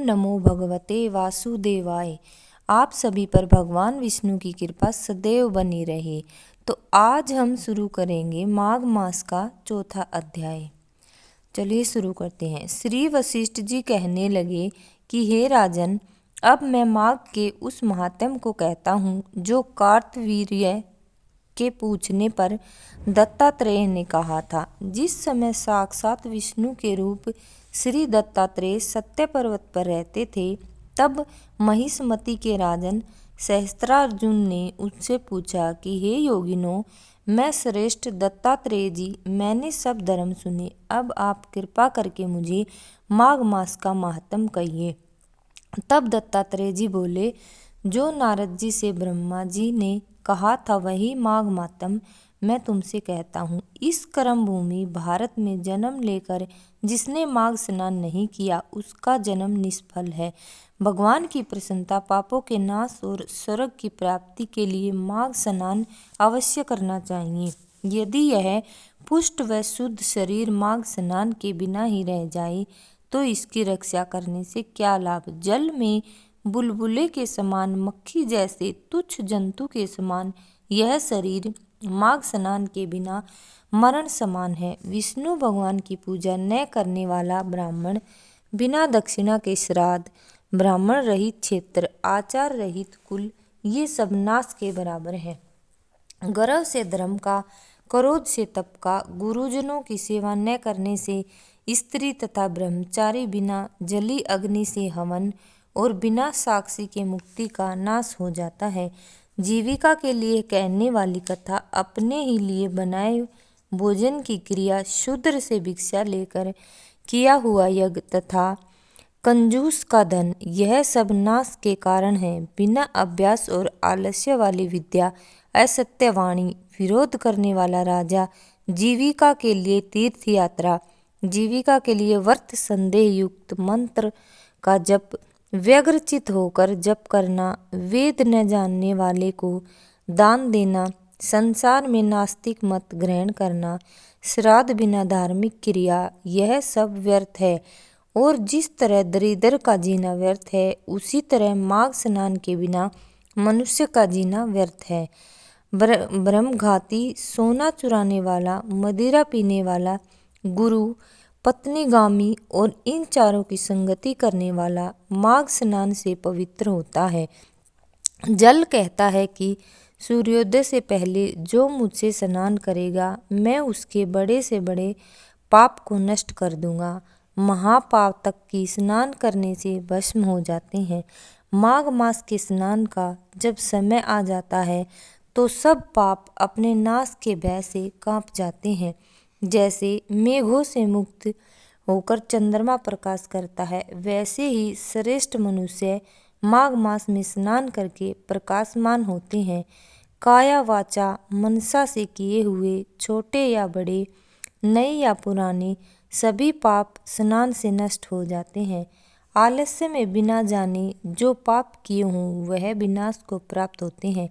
नमो भगवते वासुदेवाय। आप सभी पर भगवान विष्णु की कृपा सदैव बनी रहे। तो आज हम शुरू करेंगे माघ मास का चौथा अध्याय। चलिए शुरू करते हैं। श्री वशिष्ठ जी कहने लगे कि हे राजन, अब मैं माघ के उस महात्म्य को कहता हूँ जो कार्तवीर्य के पूछने पर दत्तात्रेय ने कहा था। जिस समय साक्षात विष्णु के रूप श्री दत्तात्रेय सत्य पर्वत पर रहते थे, तब महिष्मति के राजन सहस्त्रार्जुन ने उससे पूछा कि हे योगिनो, मैं श्रेष्ठ दत्तात्रेय जी, मैंने सब धर्म सुने, अब आप कृपा करके मुझे माघ मास का महात्म्य कहिए। तब दत्तात्रेय जी बोले, जो नारद जी से ब्रह्मा जी ने कहा था वही माघ महात्म्य मैं तुमसे कहता हूँ। इस कर्म भूमि भारत में जन्म लेकर जिसने माघ स्नान नहीं किया, उसका जन्म निष्फल है। भगवान की प्रसन्नता, पापों के नाश और स्वर्ग की प्राप्ति के लिए माघ स्नान अवश्य करना चाहिए। यदि यह पुष्ट व शुद्ध शरीर माघ स्नान के बिना ही रह जाए तो इसकी रक्षा करने से क्या लाभ। जल में बुलबुले के समान, मक्खी जैसे तुच्छ जंतु के समान यह शरीर माघ स्नान के बिना मरण समान है। विष्णु भगवान की पूजा न करने वाला ब्राह्मण, बिना दक्षिणा के श्राद्ध, ब्राह्मण रहित क्षेत्र, आचार रहित कुल, ये सब नाश के बराबर है। गर्व से धर्म का, क्रोध से तप का, गुरुजनों की सेवा न करने से स्त्री तथा ब्रह्मचारी, बिना जली अग्नि से हवन और बिना साक्षी के मुक्ति का नाश हो जाता है। जीविका के लिए कहने वाली कथा, अपने ही लिए बनाए भोजन की क्रिया, शूद्र से भिक्षा लेकर किया हुआ यज्ञ तथा कंजूस का धन, यह सब नाश के कारण है। बिना अभ्यास और आलस्य वाली विद्या, असत्य वाणी, विरोध करने वाला राजा, जीविका के लिए तीर्थ यात्रा, जीविका के लिए व्रत, संदेह युक्त मंत्र का जप, व्यग्रचित होकर जप करना, वेद न जानने वाले को दान देना, संसार में नास्तिक मत ग्रहण करना, श्राद्ध बिना धार्मिक क्रिया, यह सब व्यर्थ है। और जिस तरह दरिद्र का जीना व्यर्थ है, उसी तरह माघ स्नान के बिना मनुष्य का जीना व्यर्थ है। ब्रह्मघाती, सोना चुराने वाला, मदिरा पीने वाला, गुरु पत्नीगामी और इन चारों की संगति करने वाला माघ स्नान से पवित्र होता है। जल कहता है कि सूर्योदय से पहले जो मुझसे स्नान करेगा, मैं उसके बड़े से बड़े पाप को नष्ट कर दूंगा। महापाप तक की स्नान करने से भस्म हो जाते हैं। माघ मास के स्नान का जब समय आ जाता है तो सब पाप अपने नाश के भय से कांप जाते हैं। जैसे मेघों से मुक्त होकर चंद्रमा प्रकाश करता है, वैसे ही श्रेष्ठ मनुष्य माघ मास में स्नान करके प्रकाशमान होते हैं। काया वाचा मनसा से किए हुए छोटे या बड़े, नए या पुराने, सभी पाप स्नान से नष्ट हो जाते हैं। आलस्य में बिना जाने जो पाप किए हों वह विनाश को प्राप्त होते हैं।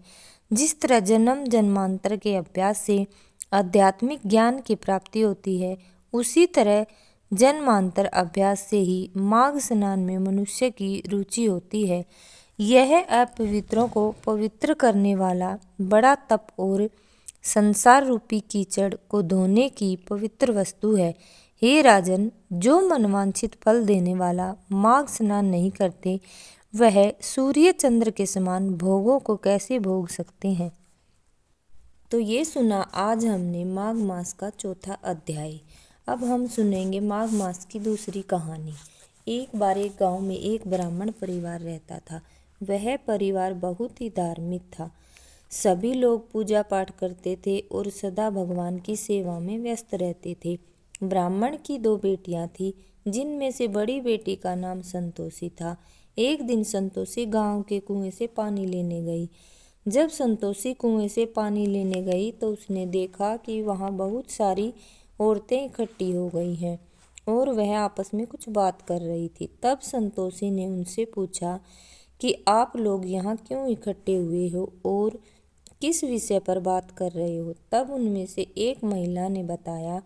जिस तरह जन्म जन्मांतर के अभ्यास से आध्यात्मिक ज्ञान की प्राप्ति होती है, उसी तरह जन्मांतर अभ्यास से ही माघ स्नान में मनुष्य की रुचि होती है। यह अपवित्रों को पवित्र करने वाला बड़ा तप और संसार रूपी कीचड़ को धोने की पवित्र वस्तु है। हे राजन, जो मनवांछित फल देने वाला माघ स्नान नहीं करते, वह सूर्य चंद्र के समान भोगों को कैसे भोग सकते हैं। तो ये सुना आज हमने माघ मास का चौथा अध्याय। अब हम सुनेंगे माघ मास की दूसरी कहानी। एक बार एक गांव में एक ब्राह्मण परिवार रहता था। वह परिवार बहुत ही धार्मिक था। सभी लोग पूजा पाठ करते थे और सदा भगवान की सेवा में व्यस्त रहते थे। ब्राह्मण की 2 बेटियां थीं, जिनमें से बड़ी बेटी का नाम संतोषी था। एक दिन संतोषी गांव के कुएं से पानी लेने गई। जब संतोषी कुएं से पानी लेने गई तो उसने देखा कि वहां बहुत सारी औरतें इकट्ठी हो गई हैं और वह आपस में कुछ बात कर रही थी। तब संतोषी ने उनसे पूछा कि आप लोग यहाँ क्यों इकट्ठे हुए हो और किस विषय पर बात कर रहे हो। तब उनमें से एक महिला ने बताया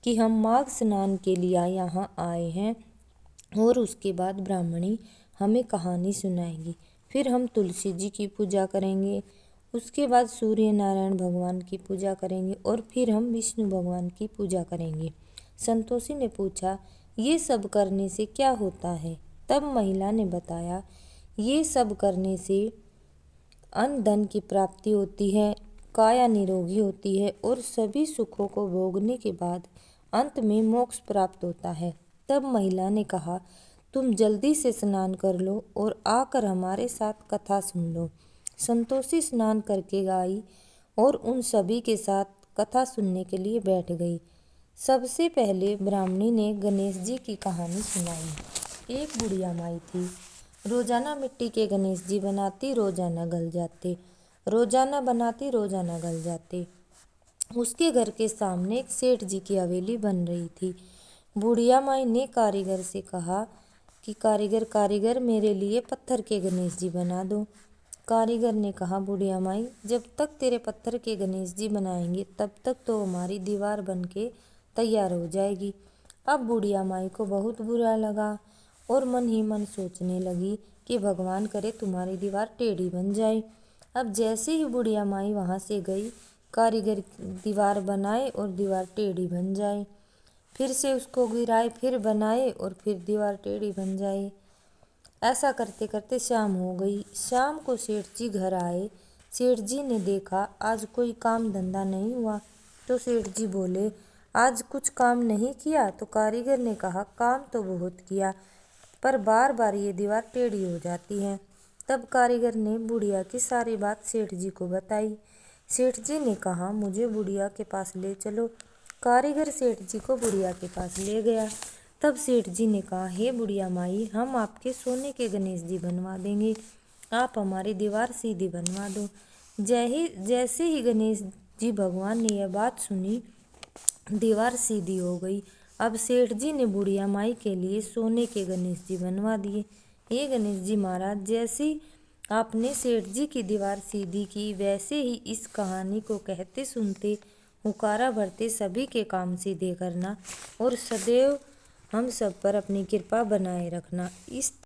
कि हम माघ स्नान के लिए यहाँ आए हैं और उसके बाद ब्राह्मणी हमें कहानी सुनाएगी। फिर हम तुलसी जी की पूजा करेंगे, उसके बाद सूर्य नारायण भगवान की पूजा करेंगे और फिर हम विष्णु भगवान की पूजा करेंगे। संतोषी ने पूछा, ये सब करने से क्या होता है? तब महिला ने बताया, ये सब करने से अन्न धन की प्राप्ति होती है, काया निरोगी होती है और सभी सुखों को भोगने के बाद अंत में मोक्ष प्राप्त होता है। तब महिला ने कहा, तुम जल्दी से स्नान कर लो और आकर हमारे साथ कथा सुन लो। संतोषी स्नान करके आई और उन सभी के साथ कथा सुनने के लिए बैठ गई। सबसे पहले ब्राह्मणी ने गणेश जी की कहानी सुनाई। एक बुढ़िया माई थी, रोजाना मिट्टी के गणेश जी बनाती, रोजाना गल जाते, रोजाना बनाती, रोजाना गल जाते। उसके घर के सामने एक सेठ जी की हवेली बन रही थी। बुढ़िया माई ने कारीगर से कहा कि कारीगर मेरे लिए पत्थर के गणेश जी बना दो। कारीगर ने कहा, बुढ़िया माई, जब तक तेरे पत्थर के गणेश जी बनाएंगे तब तक तो हमारी दीवार बन के तैयार हो जाएगी। अब बुढ़िया माई को बहुत बुरा लगा और मन ही मन सोचने लगी कि भगवान करे तुम्हारी दीवार टेढ़ी बन जाए। अब जैसे ही बुढ़िया माई वहाँ से गई, कारीगर दीवार बनाए और दीवार टेढ़ी बन जाए, फिर से उसको गिराए, फिर बनाए और फिर दीवार टेढ़ी बन जाए। ऐसा करते करते शाम हो गई। शाम को सेठ जी घर आए। सेठ जी ने देखा आज कोई काम धंधा नहीं हुआ, तो सेठ जी बोले, आज कुछ काम नहीं किया? तो कारीगर ने कहा, काम तो बहुत किया, पर बार बार ये दीवार टेढ़ी हो जाती है। तब कारीगर ने बुढ़िया की सारी बात सेठ जी को बताई। सेठ जी ने कहा, मुझे बुढ़िया के पास ले चलो। कारीगर सेठ जी को बुढ़िया के पास ले गया। तब सेठ जी ने कहा, हे बुढ़िया माई, हम आपके सोने के गणेश जी बनवा देंगे, आप हमारी दीवार सीधी बनवा दो। जैसे ही गणेश जी भगवान ने यह बात सुनी, दीवार सीधी हो गई। अब सेठ जी ने बुढ़िया माई के लिए सोने के गणेश जी बनवा दिए। हे गणेश जी महाराज, जैसी आपने सेठ जी की दीवार सीधी की, वैसे ही इस कहानी को कहते सुनते हुकारा भरते सभी के काम सीधे करना और सदैव हम सब पर अपनी कृपा बनाए रखना। इस